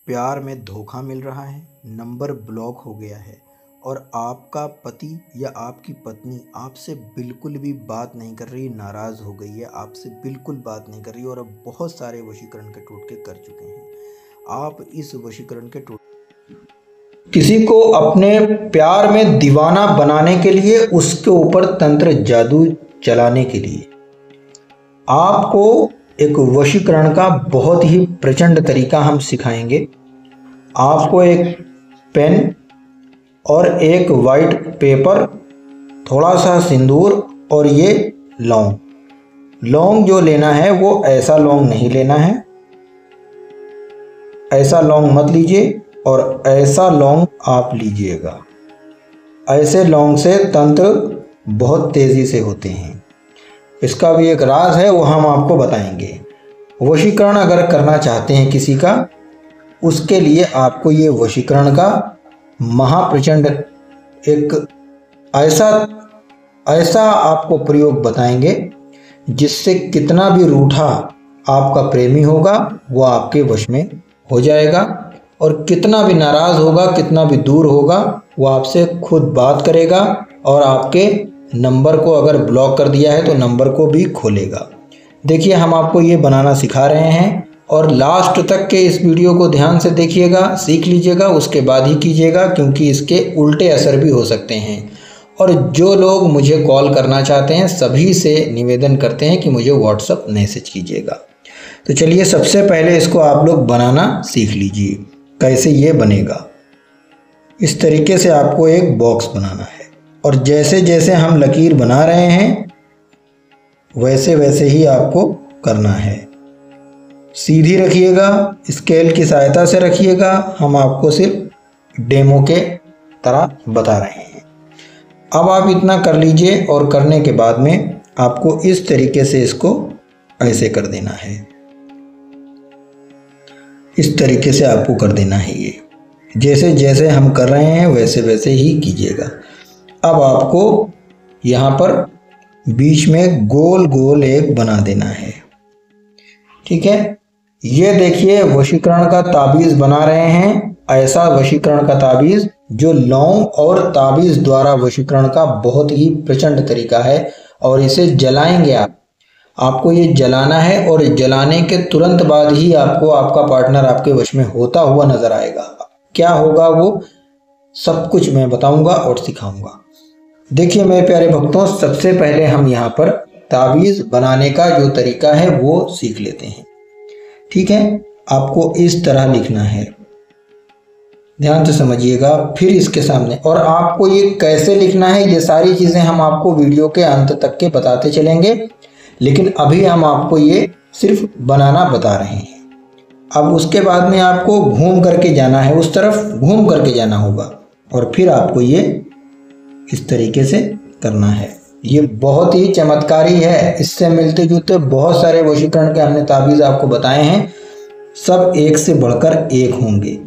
प्यार में धोखा मिल रहा है, नंबर ब्लॉक हो गया है और आपका पति या आपकी पत्नी आपसे बिल्कुल भी बात नहीं कर रही, नाराज़ हो गई है, आपसे बिल्कुल बात नहीं कर रही और अब बहुत सारे वशीकरण के टोटके कर चुके हैं। आप इस वशीकरण के किसी को अपने प्यार में दीवाना बनाने के लिए, उसके ऊपर तंत्र जादू चलाने के लिए आपको एक वशीकरण का बहुत ही प्रचंड तरीका हम सिखाएंगे। आपको एक पेन और एक वाइट पेपर, थोड़ा सा सिंदूर और ये लौंग जो लेना है वो ऐसा लौंग नहीं लेना है, ऐसा लौंग मत लीजिए और ऐसा लौंग आप लीजिएगा। ऐसे लौंग से तंत्र बहुत तेज़ी से होते हैं। इसका भी एक राज है, वो हम आपको बताएंगे। वशीकरण अगर करना चाहते हैं किसी का, उसके लिए आपको ये वशीकरण का महाप्रचंड एक ऐसा आपको प्रयोग बताएंगे जिससे कितना भी रूठा आपका प्रेमी होगा वो आपके वश में हो जाएगा और कितना भी नाराज़ होगा, कितना भी दूर होगा, वो आपसे खुद बात करेगा और आपके नंबर को अगर ब्लॉक कर दिया है तो नंबर को भी खोलेगा। देखिए, हम आपको ये बनाना सिखा रहे हैं और लास्ट तक के इस वीडियो को ध्यान से देखिएगा, सीख लीजिएगा, उसके बाद ही कीजिएगा, क्योंकि इसके उल्टे असर भी हो सकते हैं। और जो लोग मुझे कॉल करना चाहते हैं सभी से निवेदन करते हैं कि मुझे व्हाट्सएप मैसेज कीजिएगा। तो चलिए, सबसे पहले इसको आप लोग बनाना सीख लीजिए कैसे ये बनेगा। इस तरीके से आपको एक बॉक्स बनाना है और जैसे जैसे हम लकीर बना रहे हैं वैसे वैसे ही आपको करना है। सीधी रखिएगा, स्केल की सहायता से रखिएगा, हम आपको सिर्फ डेमो के तरह बता रहे हैं। अब आप इतना कर लीजिए और करने के बाद में आपको इस तरीके से इसको ऐसे कर देना है। इस तरीके से आपको कर देना है। ये जैसे जैसे हम कर रहे हैं वैसे वैसे ही कीजिएगा। अब आपको यहाँ पर बीच में गोल गोल एक बना देना है, ठीक है। ये देखिए, वशीकरण का ताबीज़ बना रहे हैं। ऐसा वशीकरण का ताबीज़ जो लौंग और ताबीज़ द्वारा वशीकरण का बहुत ही प्रचंड तरीका है और इसे जलाएंगे आपको ये जलाना है और जलाने के तुरंत बाद ही आपको आपका पार्टनर आपके वश में होता हुआ नजर आएगा। क्या होगा वो सब कुछ मैं बताऊंगा और सिखाऊंगा। देखिए मेरे प्यारे भक्तों, सबसे पहले हम यहाँ पर ताबीज़ बनाने का जो तरीका है वो सीख लेते हैं, ठीक है। आपको इस तरह लिखना है, ध्यान से समझिएगा। फिर इसके सामने, और आपको ये कैसे लिखना है ये सारी चीज़ें हम आपको वीडियो के अंत तक के बताते चलेंगे, लेकिन अभी हम आपको ये सिर्फ बनाना बता रहे हैं। अब उसके बाद में आपको घूम करके जाना है, उस तरफ घूम करके जाना होगा और फिर आपको ये इस तरीके से करना है। ये बहुत ही चमत्कारी है। इससे मिलते जुलते बहुत सारे वशीकरण के हमने ताबीज़ आपको बताए हैं, सब एक से बढ़कर एक होंगे।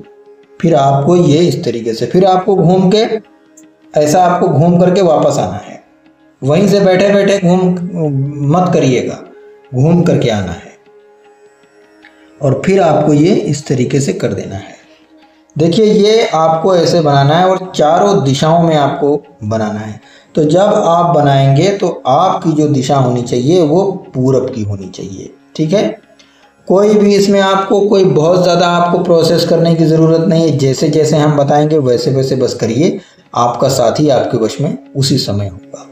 फिर आपको ये इस तरीके से, फिर आपको घूम के ऐसा आपको घूम करके वापस आना है। वहीं से बैठे बैठे घूम मत करिएगा, घूम करके आना है और फिर आपको ये इस तरीके से कर देना है। देखिए, ये आपको ऐसे बनाना है और चारों दिशाओं में आपको बनाना है। तो जब आप बनाएंगे तो आपकी जो दिशा होनी चाहिए वो पूरब की होनी चाहिए, ठीक है। कोई भी इसमें आपको कोई बहुत ज़्यादा आपको प्रोसेस करने की ज़रूरत नहीं है। जैसे जैसे हम बताएंगे वैसे वैसे बस करिए, आपका साथी आपके वश में उसी समय होगा,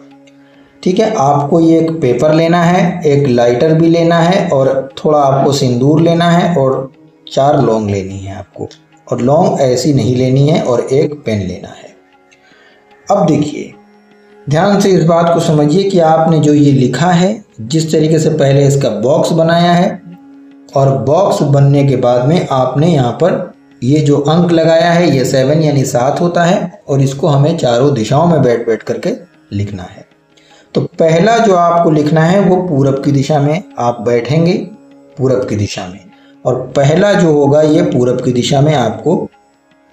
ठीक है। आपको ये एक पेपर लेना है, एक लाइटर भी लेना है और थोड़ा आपको सिंदूर लेना है और 4 लौंग लेनी है आपको, और लौंग ऐसी नहीं लेनी है, और एक पेन लेना है। अब देखिए, ध्यान से इस बात को समझिए कि आपने जो ये लिखा है, जिस तरीके से पहले इसका बॉक्स बनाया है, और बॉक्स बनने के बाद में आपने यहाँ पर ये जो अंक लगाया है ये 7 यानी 7 होता है और इसको हमें चारों दिशाओं में बैठ बैठ करके लिखना है। तो पहला जो आपको लिखना है वो पूरब की दिशा में आप बैठेंगे, पूरब की दिशा में, और पहला जो होगा ये पूरब की दिशा में आपको,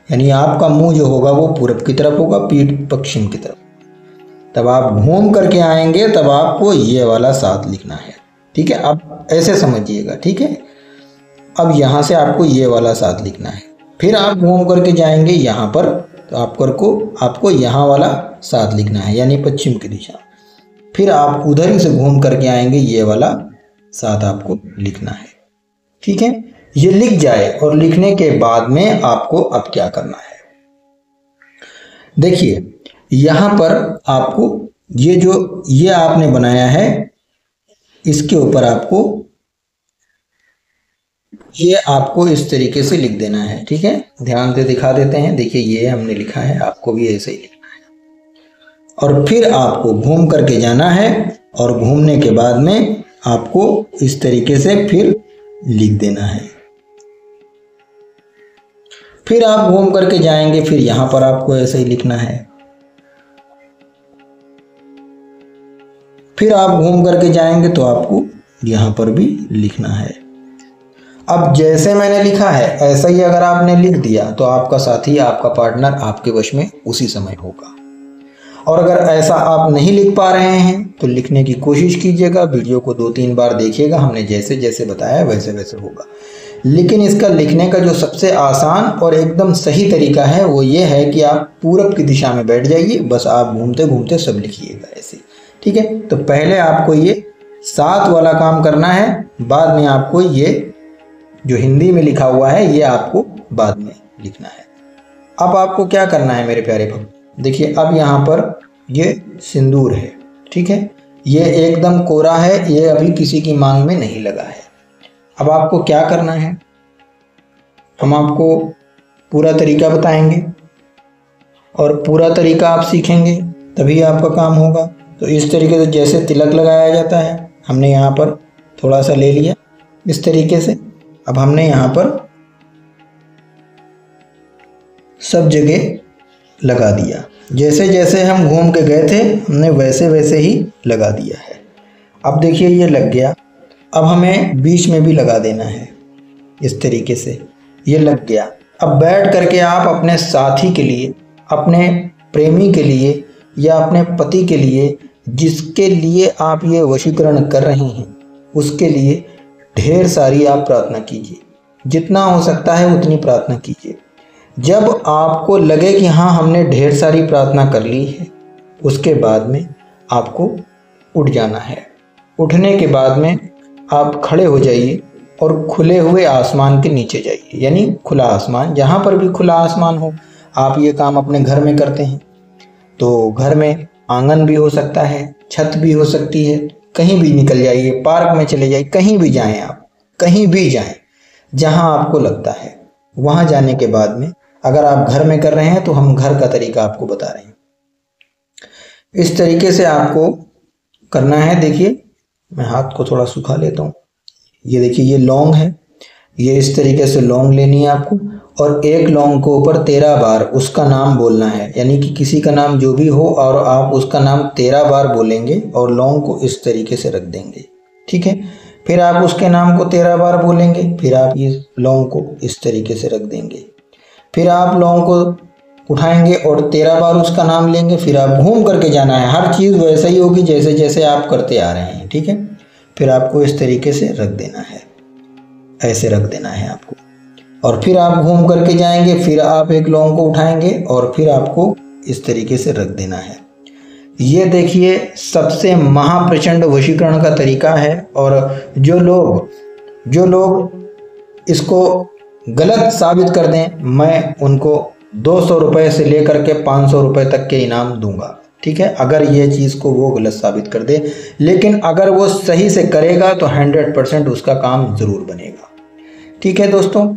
यानी आपका मुंह जो होगा वो पूरब की तरफ होगा, पीठ पश्चिम की तरफ। तब आप घूम करके आएंगे, तब आपको ये वाला 7 लिखना है, ठीक है। अब ऐसे समझिएगा, ठीक है। अब यहाँ से आपको ये वाला 7 लिखना है फिर आप घूम करके जाएंगे यहाँ पर, तो आपको यहाँ वाला 7 लिखना है, यानी पश्चिम की दिशा। फिर आप उधर ही से घूम करके आएंगे, ये वाला 7 आपको लिखना है। ठीक है, ये लिख जाए और लिखने के बाद में आपको अब क्या करना है, देखिए यहाँ पर आपको ये आपने बनाया है, इसके ऊपर आपको इस तरीके से लिख देना है। ठीक है, ध्यान से दिखा देते हैं। देखिए ये हमने लिखा है, आपको भी ऐसे ही लिखना है। और फिर आपको घूम करके जाना है और घूमने के बाद में आपको इस तरीके से फिर लिख देना है। फिर आप घूम करके जाएंगे, फिर यहां पर आपको ऐसे ही लिखना है। फिर आप घूम करके जाएंगे तो आपको यहां पर भी लिखना है। अब जैसे मैंने लिखा है ऐसा ही अगर आपने लिख दिया तो आपका साथी, आपका पार्टनर आपके वश में उसी समय होगा। और अगर ऐसा आप नहीं लिख पा रहे हैं तो लिखने की कोशिश कीजिएगा, वीडियो को 2-3 बार देखिएगा, हमने जैसे जैसे बताया वैसे वैसे होगा। लेकिन इसका लिखने का जो सबसे आसान और एकदम सही तरीका है वो ये है कि आप पूरब की दिशा में बैठ जाइए, बस आप घूमते घूमते सब लिखिएगा ऐसे। ठीक है, तो पहले आपको ये 7 वाला काम करना है, बाद में आपको ये जो हिंदी में लिखा हुआ है ये आपको बाद में लिखना है। अब आपको क्या करना है मेरे प्यारे भक्त, देखिए अब यहाँ पर ये सिंदूर है। ठीक है, ये एकदम कोरा है, ये अभी किसी की मांग में नहीं लगा है। अब आपको क्या करना है, हम आपको पूरा तरीका बताएंगे और पूरा तरीका आप सीखेंगे तभी आपका काम होगा। तो इस तरीके से जैसे तिलक लगाया जाता है, हमने यहाँ पर थोड़ा सा ले लिया इस तरीके से। अब हमने यहाँ पर सब जगह लगा दिया, जैसे जैसे हम घूम के गए थे हमने वैसे वैसे ही लगा दिया है। अब देखिए ये लग गया। अब हमें बीच में भी लगा देना है इस तरीके से, ये लग गया। अब बैठ करके आप अपने साथी के लिए, अपने प्रेमी के लिए या अपने पति के लिए, जिसके लिए आप ये वशीकरण कर रहे हैं उसके लिए ढेर सारी आप प्रार्थना कीजिए, जितना हो सकता है उतनी प्रार्थना कीजिए। जब आपको लगे कि हाँ हमने ढेर सारी प्रार्थना कर ली है, उसके बाद में आपको उठ जाना है। उठने के बाद में आप खड़े हो जाइए और खुले हुए आसमान के नीचे जाइए, यानी खुला आसमान, जहाँ पर भी खुला आसमान हो। आप ये काम अपने घर में करते हैं तो घर में आंगन भी हो सकता है, छत भी हो सकती है, कहीं भी निकल जाइए, पार्क में चले जाइए, कहीं भी जाएं आप, कहीं भी जाएं जहां आपको लगता है। वहां जाने के बाद में अगर आप घर में कर रहे हैं तो हम घर का तरीका आपको बता रहे हैं। इस तरीके से आपको करना है। देखिए मैं हाथ को थोड़ा सुखा लेता हूँ। ये देखिए ये लौंग है, ये इस तरीके से लौंग लेनी है आपको और एक लौंग को ऊपर 13 बार उसका नाम बोलना है, यानी कि किसी का नाम जो भी हो और आप उसका नाम 13 बार बोलेंगे और लौंग को इस तरीके से रख देंगे। ठीक है, फिर आप उसके नाम को 13 बार बोलेंगे, फिर आप इस लौंग को इस तरीके से रख देंगे। फिर आप लौंग को उठाएंगे और 13 बार उसका नाम लेंगे, फिर आप घूम करके जाना है। हर चीज़ वैसा ही होगी जैसे जैसे आप करते आ रहे हैं। ठीक है, फिर आपको इस तरीके से रख देना है, ऐसे रख देना है आपको। और फिर आप घूम करके जाएंगे, फिर आप एक लौंग को उठाएंगे और फिर आपको इस तरीके से रख देना है। ये देखिए सबसे महाप्रचंड वशीकरण का तरीका है। और जो लोग इसको गलत साबित कर दें, मैं उनको 200 रुपये से लेकर के 500 रुपये तक के इनाम दूंगा। ठीक है, अगर ये चीज़ को वो गलत साबित कर दे, लेकिन अगर वो सही से करेगा तो 100% उसका काम ज़रूर बनेगा। ठीक है दोस्तों,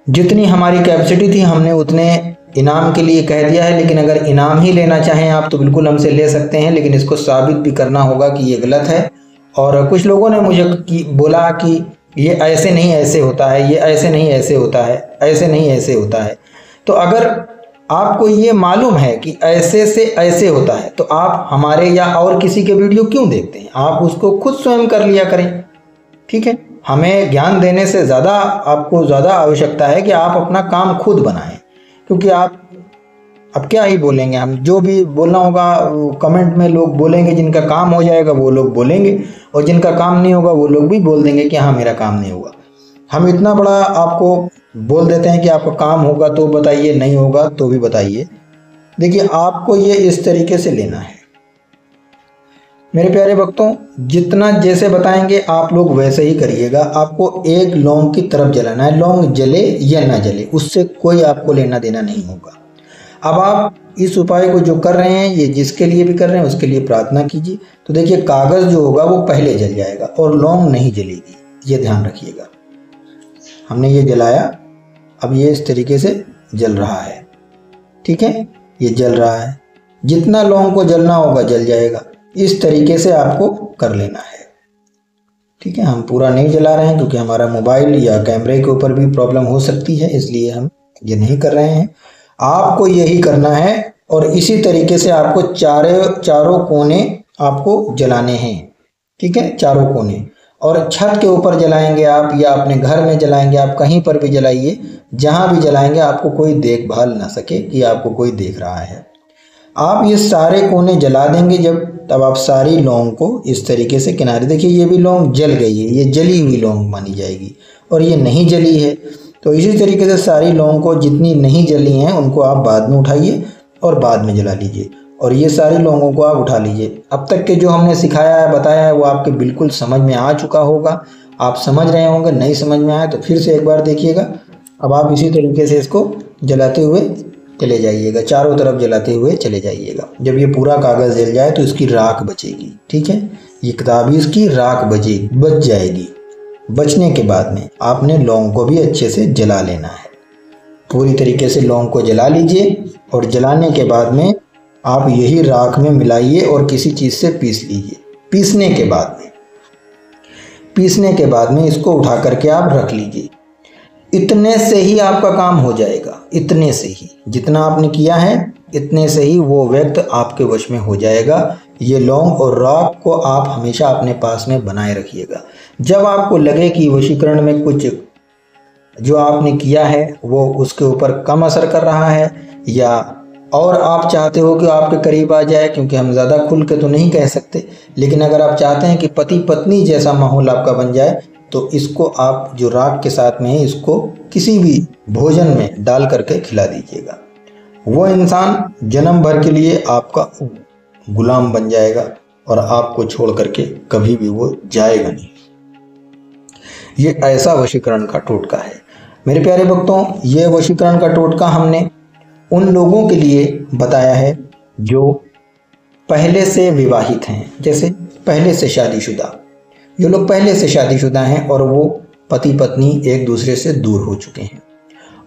जितनी हमारी कैपेसिटी थी हमने उतने इनाम के लिए कह दिया है, लेकिन अगर इनाम ही लेना चाहें आप तो बिल्कुल हमसे ले सकते हैं, लेकिन इसको साबित भी करना होगा कि ये गलत है। और कुछ लोगों ने मुझे बोला कि ये ऐसे नहीं ऐसे होता है, ये ऐसे नहीं ऐसे होता है, ऐसे नहीं ऐसे होता है। तो अगर आपको ये मालूम है कि ऐसे से ऐसे होता है तो आप हमारे या और किसी के वीडियो क्यों देखते हैं? आप उसको खुद स्वयं कर लिया करें। ठीक है, हमें ज्ञान देने से ज़्यादा आपको ज़्यादा आवश्यकता है कि आप अपना काम खुद बनाएं, क्योंकि आप अब क्या ही बोलेंगे, हम जो भी बोलना होगा कमेंट में लोग बोलेंगे, जिनका काम हो जाएगा वो लोग बोलेंगे और जिनका काम नहीं होगा वो लोग भी बोल देंगे कि हाँ मेरा काम नहीं होगा। हम इतना बड़ा आपको बोल देते हैं कि आपका काम होगा तो बताइए, नहीं होगा तो भी बताइए। देखिए आपको ये इस तरीके से लेना है मेरे प्यारे भक्तों, जितना जैसे बताएंगे आप लोग वैसे ही करिएगा। आपको एक लौंग की तरफ जलाना है, लौंग जले या ना जले उससे कोई आपको लेना देना नहीं होगा। अब आप इस उपाय को जो कर रहे हैं, ये जिसके लिए भी कर रहे हैं उसके लिए प्रार्थना कीजिए। तो देखिए कागज़ जो होगा वो पहले जल जाएगा और लौंग नहीं जलेगी, ये ध्यान रखिएगा। हमने ये जलाया, अब ये इस तरीके से जल रहा है, ठीक है, ये जल रहा है। जितना लौंग को जलना होगा जल जाएगा। इस तरीके से आपको कर लेना है, ठीक है। हम पूरा नहीं जला रहे हैं क्योंकि हमारा मोबाइल या कैमरे के ऊपर भी प्रॉब्लम हो सकती है, इसलिए हम ये नहीं कर रहे हैं। आपको यही करना है और इसी तरीके से आपको चारों कोने आपको जलाने हैं, ठीक है, चारों कोने। और छत के ऊपर जलाएंगे आप या अपने घर में जलाएंगे, आप कहीं पर भी जलाइए, जहाँ भी जलाएंगे आपको कोई देखभाल ना सके कि आपको कोई देख रहा है। आप ये सारे कोने जला देंगे जब, तब आप सारी लौंग को इस तरीके से किनारे, देखिए ये भी लौंग जल गई है, ये जली हुई लौंग मानी जाएगी और ये नहीं जली है। तो इसी तरीके से सारी लौंग को, जितनी नहीं जली हैं उनको आप बाद में उठाइए और बाद में जला लीजिए, और ये सारी लौंगों को आप उठा लीजिए। अब तक के जो हमने सिखाया है, बताया है, वो आपके बिल्कुल समझ में आ चुका होगा, आप समझ रहे होंगे। नहीं समझ में आया तो फिर से एक बार देखिएगा। अब आप इसी तरीके से इसको जलाते हुए चले जाइएगा, चारों तरफ जलाते हुए चले जाइएगा। जब ये पूरा कागज़ जल जाए तो इसकी राख बचेगी, ठीक है, ये ताबीज़ की राख बच जाएगी। बचने के बाद में आपने लौंग को भी अच्छे से जला लेना है। पूरी तरीके से लौंग को जला लीजिए और जलाने के बाद में आप यही राख में मिलाइए और किसी चीज़ से पीस लीजिए। पीसने के बाद में इसको उठा करके आप रख लीजिए। इतने से ही आपका काम हो जाएगा, इतने से ही, जितना आपने किया है इतने से ही वो व्यक्ति आपके वश में हो जाएगा। ये लौंग और राख को आप हमेशा अपने पास में बनाए रखिएगा। जब आपको लगे कि वशीकरण में कुछ जो आपने किया है वो उसके ऊपर कम असर कर रहा है, या और आप चाहते हो कि आपके करीब आ जाए, क्योंकि हम ज़्यादा खुल के तो नहीं कह सकते, लेकिन अगर आप चाहते हैं कि पति पत्नी जैसा माहौल आपका बन जाए, तो इसको आप जो राख के साथ में है इसको किसी भी भोजन में डाल करके खिला दीजिएगा। वो इंसान जन्म भर के लिए आपका गुलाम बन जाएगा और आपको छोड़ करके कभी भी वो जाएगा नहीं। ये ऐसा वशीकरण का टोटका है मेरे प्यारे भक्तों। ये वशीकरण का टोटका हमने उन लोगों के लिए बताया है जो पहले से विवाहित हैं, जैसे पहले से शादीशुदा, जो लोग पहले से शादीशुदा हैं और वो पति पत्नी एक दूसरे से दूर हो चुके हैं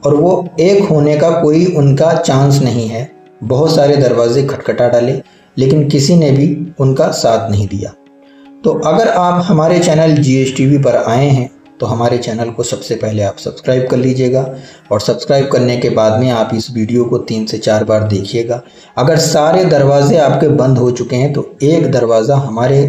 और वो एक होने का कोई उनका चांस नहीं है। बहुत सारे दरवाजे खटखटा डाले लेकिन किसी ने भी उनका साथ नहीं दिया। तो अगर आप हमारे चैनल GSTV पर आए हैं तो हमारे चैनल को सबसे पहले आप सब्सक्राइब कर लीजिएगा, और सब्सक्राइब करने के बाद में आप इस वीडियो को 3 से 4 बार देखिएगा। अगर सारे दरवाजे आपके बंद हो चुके हैं तो एक दरवाज़ा हमारे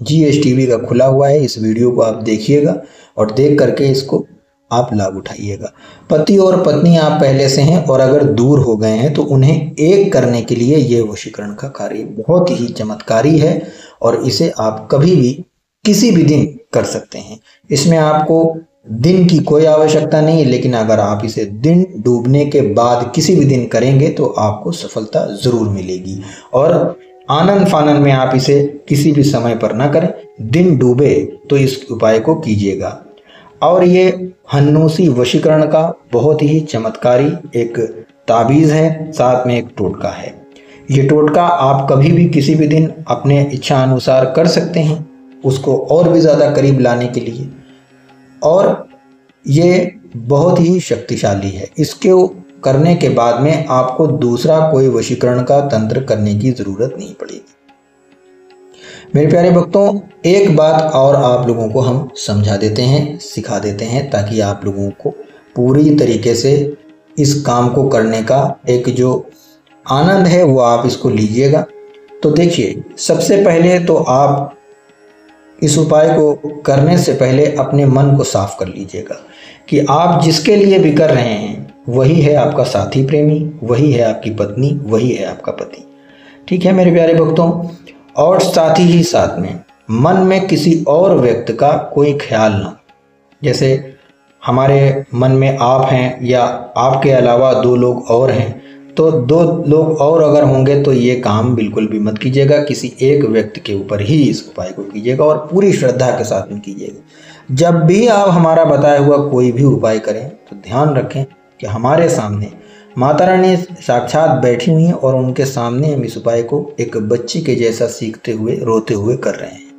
GSTV का खुला हुआ है, इस वीडियो को आप देखिएगा और देख करके इसको आप लाभ उठाइएगा। पति और पत्नी आप पहले से हैं और अगर दूर हो गए हैं तो उन्हें एक करने के लिए ये वशीकरण का कार्य बहुत ही चमत्कारी है और इसे आप कभी भी किसी भी दिन कर सकते हैं। इसमें आपको दिन की कोई आवश्यकता नहीं है, लेकिन अगर आप इसे दिन डूबने के बाद किसी भी दिन करेंगे तो आपको सफलता ज़रूर मिलेगी। और आनंद फानन में आप इसे किसी भी समय पर ना करें, दिन डूबे तो इस उपाय को कीजिएगा। और ये हन्नूसी वशीकरण का बहुत ही चमत्कारी एक ताबीज़ है, साथ में एक टोटका है। ये टोटका आप कभी भी किसी भी दिन अपने इच्छा अनुसार कर सकते हैं, उसको और भी ज़्यादा करीब लाने के लिए, और ये बहुत ही शक्तिशाली है। इसके करने के बाद में आपको दूसरा कोई वशीकरण का तंत्र करने की ज़रूरत नहीं पड़ेगी। मेरे प्यारे भक्तों, एक बात और आप लोगों को हम समझा देते हैं, सिखा देते हैं, ताकि आप लोगों को पूरी तरीके से इस काम को करने का एक जो आनंद है वो आप इसको लीजिएगा। तो देखिए, सबसे पहले तो आप इस उपाय को करने से पहले अपने मन को साफ कर लीजिएगा कि आप जिसके लिए भी कर रहे हैं वही है आपका साथी प्रेमी, वही है आपकी पत्नी, वही है आपका पति। ठीक है मेरे प्यारे भक्तों, और साथ ही मन में किसी और व्यक्ति का कोई ख्याल ना, जैसे हमारे मन में आप हैं या आपके अलावा 2 लोग और हैं, तो 2 लोग और अगर होंगे तो ये काम बिल्कुल भी मत कीजिएगा। किसी एक व्यक्ति के ऊपर ही इस उपाय को कीजिएगा और पूरी श्रद्धा के साथ में कीजिएगा। जब भी आप हमारा बताया हुआ कोई भी उपाय करें तो ध्यान रखें कि हमारे सामने माता रानी साक्षात बैठी हुई हैं और उनके सामने हम इस उपाय को एक बच्ची के जैसा सीखते हुए रोते हुए कर रहे हैं।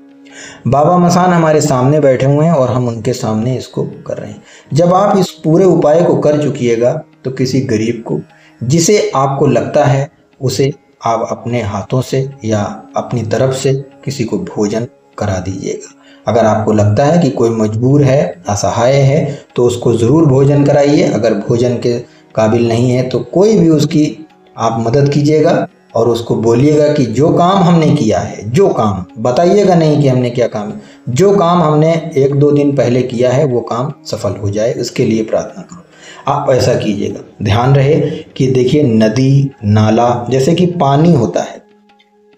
बाबा मसान हमारे सामने बैठे हुए हैं और हम उनके सामने इसको कर रहे हैं। जब आप इस पूरे उपाय को कर चुकिएगा तो किसी गरीब को, जिसे आपको लगता है, उसे आप अपने हाथों से या अपनी तरफ से किसी को भोजन करा दीजिएगा। अगर आपको लगता है कि कोई मजबूर है, असहाय है, तो उसको ज़रूर भोजन कराइए। अगर भोजन के काबिल नहीं है तो कोई भी उसकी आप मदद कीजिएगा और उसको बोलिएगा कि जो काम हमने किया है, जो काम, बताइएगा नहीं कि हमने क्या काम, जो काम हमने 1-2 दिन पहले किया है वो काम सफल हो जाए, उसके लिए प्रार्थना करो। आप ऐसा कीजिएगा। ध्यान रहे कि देखिए, नदी नाला, जैसे कि पानी होता है,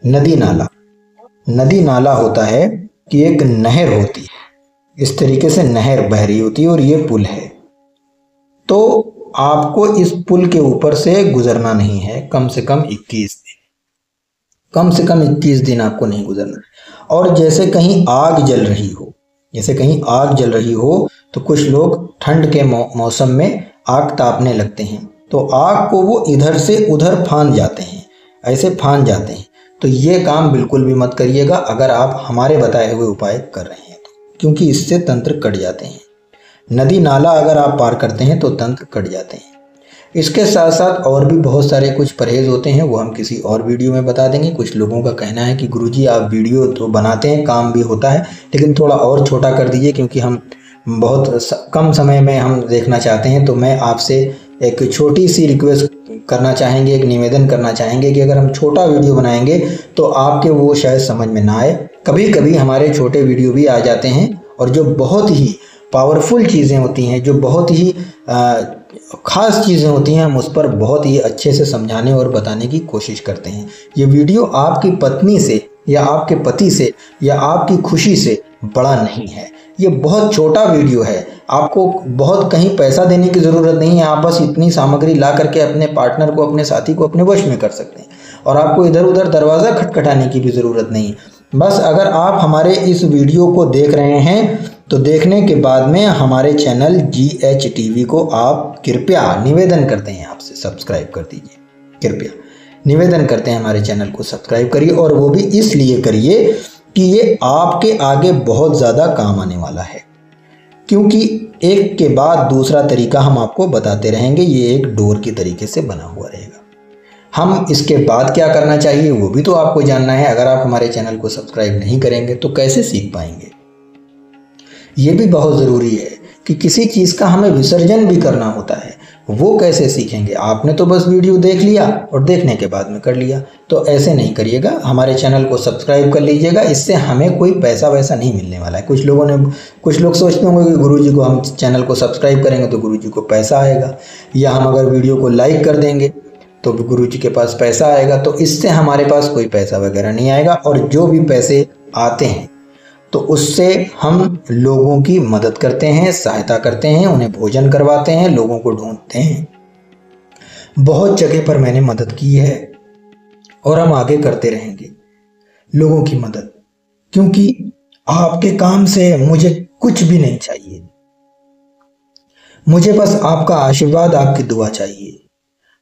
नदी नाला होता है कि एक नहर होती है, इस तरीके से नहर बह रही होती है और ये पुल है, तो आपको इस पुल के ऊपर से गुजरना नहीं है कम से कम 21 दिन, कम से कम 21 दिन आपको नहीं गुजरना है। और जैसे कहीं आग जल रही हो, जैसे कहीं आग जल रही हो, तो कुछ लोग ठंड के मौसम में आग तापने लगते हैं, तो आग को वो इधर से उधर फांद जाते हैं, ऐसे फांद जाते हैं। तो ये काम बिल्कुल भी मत करिएगा अगर आप हमारे बताए हुए उपाय कर रहे हैं तो, क्योंकि इससे तंत्र कट जाते हैं। नदी नाला अगर आप पार करते हैं तो तंत्र कट जाते हैं। इसके साथ साथ और भी बहुत सारे कुछ परहेज होते हैं, वो हम किसी और वीडियो में बता देंगे। कुछ लोगों का कहना है कि गुरुजी आप वीडियो तो बनाते हैं, काम भी होता है, लेकिन थोड़ा और छोटा कर दीजिए, क्योंकि हम बहुत कम समय में हम देखना चाहते हैं। तो मैं आपसे एक छोटी सी रिक्वेस्ट करना चाहेंगे, एक निवेदन करना चाहेंगे कि अगर हम छोटा वीडियो बनाएंगे तो आपके वो शायद समझ में ना आए। कभी कभी हमारे छोटे वीडियो भी आ जाते हैं और जो बहुत ही पावरफुल चीज़ें होती हैं, जो बहुत ही ख़ास चीज़ें होती हैं, हम उस पर बहुत ही अच्छे से समझाने और बताने की कोशिश करते हैं। ये वीडियो आपकी पत्नी से या आपके पति से या आपकी खुशी से बड़ा नहीं है, ये बहुत छोटा वीडियो है। आपको बहुत कहीं पैसा देने की ज़रूरत नहीं है, आप बस इतनी सामग्री ला करके अपने पार्टनर को, अपने साथी को अपने वश में कर सकते हैं और आपको इधर उधर दरवाज़ा खटखटाने की भी ज़रूरत नहीं है। बस अगर आप हमारे इस वीडियो को देख रहे हैं तो देखने के बाद में हमारे चैनल GH को आप कृपया निवेदन करते हैं आपसे सब्सक्राइब कर दीजिए। कृपया निवेदन करते हैं हमारे चैनल को सब्सक्राइब करिए, और वो भी इसलिए करिए कि ये आपके आगे बहुत ज़्यादा काम आने वाला है, क्योंकि एक के बाद दूसरा तरीका हम आपको बताते रहेंगे। ये एक डोर की तरीके से बना हुआ रहेगा। हम इसके बाद क्या करना चाहिए वो भी तो आपको जानना है। अगर आप हमारे चैनल को सब्सक्राइब नहीं करेंगे तो कैसे सीख पाएंगे। ये भी बहुत ज़रूरी है कि किसी चीज़ का हमें विसर्जन भी करना होता है, वो कैसे सीखेंगे। आपने तो बस वीडियो देख लिया और देखने के बाद में कर लिया, तो ऐसे नहीं करिएगा। हमारे चैनल को सब्सक्राइब कर लीजिएगा, इससे हमें कोई पैसा वैसा नहीं मिलने वाला है। कुछ लोग सोचते होंगे कि गुरुजी को हम चैनल को सब्सक्राइब करेंगे तो गुरुजी को पैसा आएगा, या हम अगर वीडियो को लाइक कर देंगे तो गुरुजी के पास पैसा आएगा। तो इससे हमारे पास कोई पैसा वगैरह नहीं आएगा, और जो भी पैसे आते हैं तो उससे हम लोगों की मदद करते हैं, सहायता करते हैं, उन्हें भोजन करवाते हैं, लोगों को ढूंढते हैं। बहुत जगह पर मैंने मदद की है और हम आगे करते रहेंगे लोगों की मदद, क्योंकि आपके काम से मुझे कुछ भी नहीं चाहिए। मुझे बस आपका आशीर्वाद, आपकी दुआ चाहिए।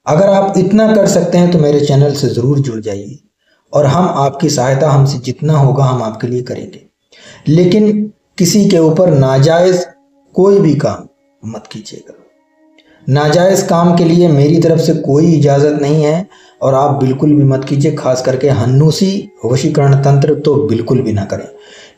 अगर आप इतना कर सकते हैं तो मेरे चैनल से ज़रूर जुड़ जाइए, और हम आपकी सहायता, हमसे जितना होगा हम आपके लिए करेंगे। लेकिन किसी के ऊपर नाजायज़ कोई भी काम मत कीजिएगा। नाजायज़ काम के लिए मेरी तरफ से कोई इजाज़त नहीं है, और आप बिल्कुल भी मत कीजिए। खास करके हन्नूसी वशीकरण तंत्र तो बिल्कुल भी ना करें,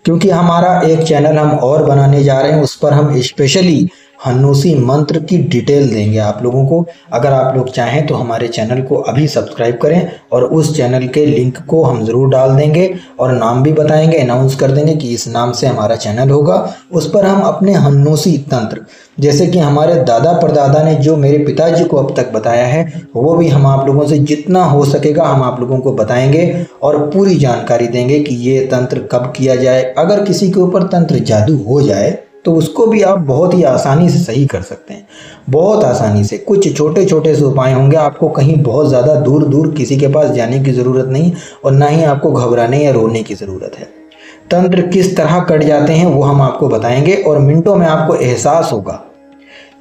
क्योंकि हमारा एक चैनल हम और बनाने जा रहे हैं, उस पर हम स्पेशली हन्नूसी मंत्र की डिटेल देंगे आप लोगों को। अगर आप लोग चाहें तो हमारे चैनल को अभी सब्सक्राइब करें, और उस चैनल के लिंक को हम ज़रूर डाल देंगे और नाम भी बताएंगे, अनाउंस कर देंगे कि इस नाम से हमारा चैनल होगा। उस पर हम अपने हन्नूसी तंत्र, जैसे कि हमारे दादा परदादा ने जो मेरे पिताजी को अब तक बताया है, वो भी हम आप लोगों से जितना हो सकेगा हम आप लोगों को बताएंगे और पूरी जानकारी देंगे कि ये तंत्र कब किया जाए। अगर किसी के ऊपर तंत्र जादू हो जाए तो उसको भी आप बहुत ही आसानी से सही कर सकते हैं, बहुत आसानी से। कुछ छोटे छोटे से उपाय होंगे, आपको कहीं बहुत ज़्यादा दूर दूर किसी के पास जाने की ज़रूरत नहीं और ना ही आपको घबराने या रोने की ज़रूरत है। तंत्र किस तरह कट जाते हैं वो हम आपको बताएंगे और मिनटों में आपको एहसास होगा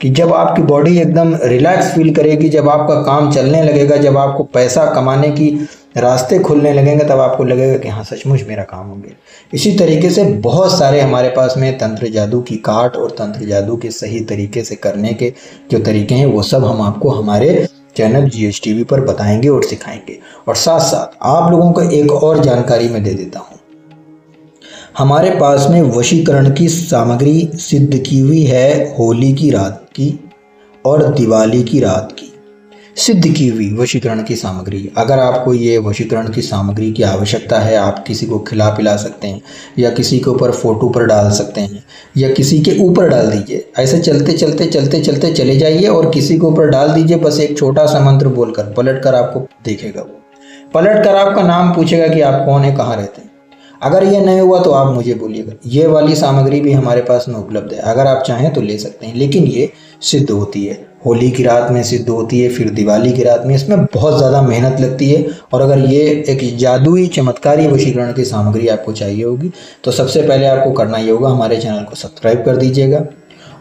कि जब आपकी बॉडी एकदम रिलैक्स फील करेगी, जब आपका काम चलने लगेगा, जब आपको पैसा कमाने की रास्ते खुलने लगेंगे, तब आपको लगेगा कि हाँ सचमुच मेरा काम हो गया। इसी तरीके से बहुत सारे हमारे पास में तंत्र जादू की काट और तंत्र जादू के सही तरीके से करने के जो तरीके हैं वो सब हम आपको हमारे चैनल GHTV पर बताएंगे और सिखाएंगे। और साथ साथ आप लोगों को एक और जानकारी मैं दे देता हूँ, हमारे पास में वशीकरण की सामग्री सिद्ध की हुई है होली की रात की और दिवाली की रात की सिद्ध की हुई वशीकरण की सामग्री। अगर आपको ये वशीकरण की सामग्री की आवश्यकता है, आप किसी को खिला पिला सकते हैं या किसी के ऊपर फोटो पर डाल सकते हैं या किसी के ऊपर डाल दीजिए। ऐसे चलते चलते चलते चलते चले जाइए और किसी के ऊपर डाल दीजिए, बस एक छोटा सा मंत्र बोलकर। पलट कर आपको देखेगा, वो पलट कर आपका नाम पूछेगा कि आप कौन है, कहाँ रहते हैं। अगर ये नहीं हुआ तो आप मुझे बोलिएगा। ये वाली सामग्री भी हमारे पास में उपलब्ध है, अगर आप चाहें तो ले सकते हैं, लेकिन ये सिद्ध होती है होली की रात में, सिद्ध होती है फिर दिवाली की रात में। इसमें बहुत ज़्यादा मेहनत लगती है और अगर ये एक जादुई चमत्कारी वशीकरण की सामग्री आपको चाहिए होगी तो सबसे पहले आपको करना ये होगा, हमारे चैनल को सब्सक्राइब कर दीजिएगा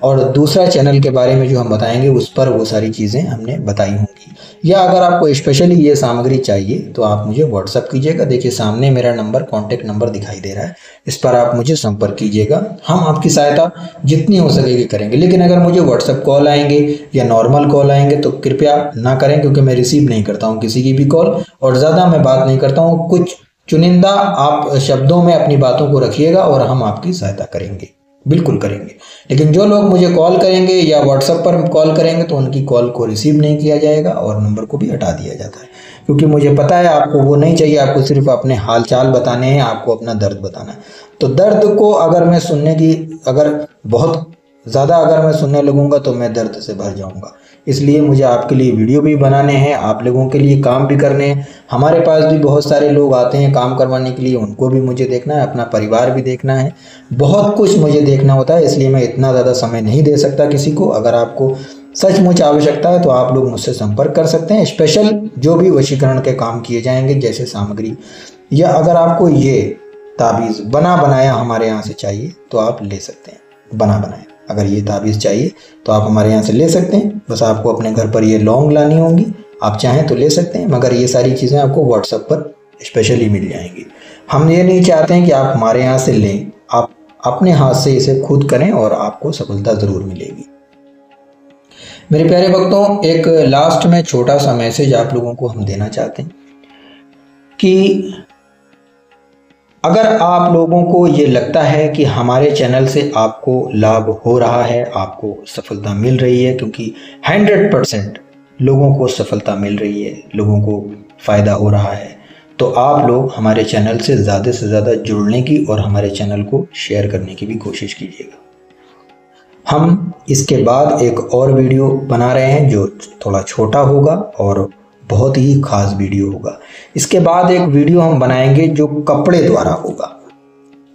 और दूसरा चैनल के बारे में जो हम बताएंगे उस पर वो सारी चीज़ें हमने बताई होंगी। या अगर आपको स्पेशली ये सामग्री चाहिए तो आप मुझे व्हाट्सअप कीजिएगा। देखिए सामने मेरा नंबर, कॉन्टैक्ट नंबर दिखाई दे रहा है, इस पर आप मुझे संपर्क कीजिएगा। हम आपकी सहायता जितनी हो सकेगी करेंगे। लेकिन अगर मुझे व्हाट्सअप कॉल आएंगे या नॉर्मल कॉल आएंगे तो कृपया ना करें, क्योंकि मैं रिसीव नहीं करता हूँ किसी की भी कॉल और ज़्यादा मैं बात नहीं करता हूँ। कुछ चुनिंदा आप शब्दों में अपनी बातों को रखिएगा और हम आपकी सहायता करेंगे, बिल्कुल करेंगे। लेकिन जो लोग मुझे कॉल करेंगे या व्हाट्सएप पर कॉल करेंगे तो उनकी कॉल को रिसीव नहीं किया जाएगा और नंबर को भी हटा दिया जाता है, क्योंकि मुझे पता है आपको वो नहीं चाहिए। आपको सिर्फ अपने हालचाल बताने हैं, आपको अपना दर्द बताना है। तो दर्द को अगर मैं बहुत ज़्यादा अगर मैं सुनने लगूंगा तो मैं दर्द से भर जाऊंगा। इसलिए मुझे आपके लिए वीडियो भी बनाने हैं, आप लोगों के लिए काम भी करने हैं। हमारे पास भी बहुत सारे लोग आते हैं काम करवाने के लिए, उनको भी मुझे देखना है, अपना परिवार भी देखना है, बहुत कुछ मुझे देखना होता है। इसलिए मैं इतना ज़्यादा समय नहीं दे सकता किसी को। अगर आपको सचमुच आवश्यकता है तो आप लोग मुझसे संपर्क कर सकते हैं। स्पेशल जो भी वशीकरण के काम किए जाएंगे जैसे सामग्री, या अगर आपको ये ताबीज़ बना बनाया हमारे यहाँ से चाहिए तो आप ले सकते हैं। बना बनाया अगर ये ताबीज़ चाहिए तो आप हमारे यहाँ से ले सकते हैं। बस आपको अपने घर पर ये लौंग लानी होंगी, आप चाहें तो ले सकते हैं, मगर ये सारी चीज़ें आपको व्हाट्सएप पर स्पेशली मिल जाएंगी। हम ये नहीं चाहते हैं कि आप हमारे यहाँ से लें, आप अपने हाथ से इसे खुद करें और आपको सफलता ज़रूर मिलेगी। मेरे प्यारे भक्तों, एक लास्ट में छोटा सा मैसेज आप लोगों को हम देना चाहते हैं कि अगर आप लोगों को ये लगता है कि हमारे चैनल से आपको लाभ हो रहा है, आपको सफलता मिल रही है, क्योंकि 100% लोगों को सफलता मिल रही है, लोगों को फ़ायदा हो रहा है, तो आप लोग हमारे चैनल से ज़्यादा जुड़ने की और हमारे चैनल को शेयर करने की भी कोशिश कीजिएगा। हम इसके बाद एक और वीडियो बना रहे हैं जो थोड़ा छोटा होगा और बहुत ही खास वीडियो होगा। इसके बाद एक वीडियो हम बनाएंगे जो कपड़े द्वारा होगा।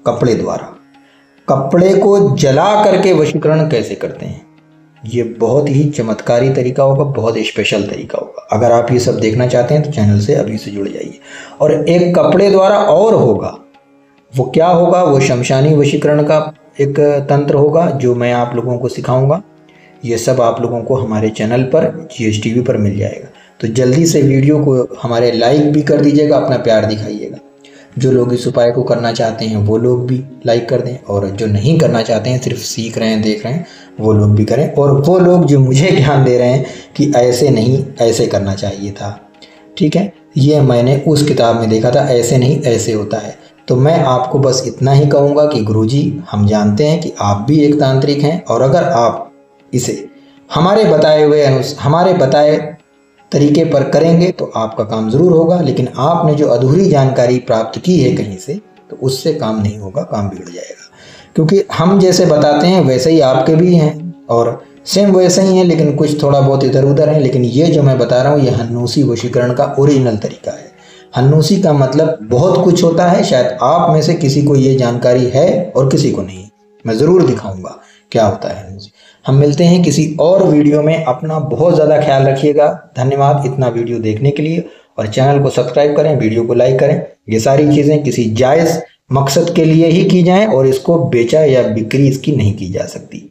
कपड़े को जला करके वशीकरण कैसे करते हैं, ये बहुत ही चमत्कारी तरीका होगा, बहुत स्पेशल तरीका होगा। अगर आप ये सब देखना चाहते हैं तो चैनल से अभी से जुड़ जाइए। और एक कपड़े द्वारा और होगा, वो क्या होगा, वो शमशानी वशीकरण का एक तंत्र होगा जो मैं आप लोगों को सिखाऊंगा। ये सब आप लोगों को हमारे चैनल पर GHTV पर मिल जाएगा। तो जल्दी से वीडियो को हमारे लाइक भी कर दीजिएगा, अपना प्यार दिखाइएगा। जो लोग इस उपाय को करना चाहते हैं वो लोग भी लाइक कर दें, और जो नहीं करना चाहते हैं, सिर्फ सीख रहे हैं, देख रहे हैं, वो लोग भी करें। और वो लोग जो मुझे ज्ञान दे रहे हैं कि ऐसे नहीं ऐसे करना चाहिए था, ठीक है, ये मैंने उस किताब में देखा था, ऐसे नहीं ऐसे होता है। तो मैं आपको बस इतना ही कहूँगा कि गुरुजी, हम जानते हैं कि आप भी एक तांत्रिक हैं, और अगर आप इसे हमारे बताए तरीके पर करेंगे तो आपका काम ज़रूर होगा। लेकिन आपने जो अधूरी जानकारी प्राप्त की है कहीं से, तो उससे काम नहीं होगा, काम बिगड़ जाएगा। क्योंकि हम जैसे बताते हैं वैसे ही आपके भी हैं और सेम वैसे ही हैं, लेकिन कुछ थोड़ा बहुत इधर उधर है। लेकिन ये जो मैं बता रहा हूँ ये हन्नूसी वशीकरण का ओरिजिनल तरीका है। हन्नूसी का मतलब बहुत कुछ होता है, शायद आप में से किसी को ये जानकारी है और किसी को नहीं। मैं ज़रूर दिखाऊंगा क्या होता है। हम मिलते हैं किसी और वीडियो में। अपना बहुत ज़्यादा ख्याल रखिएगा। धन्यवाद इतना वीडियो देखने के लिए, और चैनल को सब्सक्राइब करें, वीडियो को लाइक करें। ये सारी चीज़ें किसी जायज़ मकसद के लिए ही की जाएं और इसको बेचा या बिक्री इसकी नहीं की जा सकती।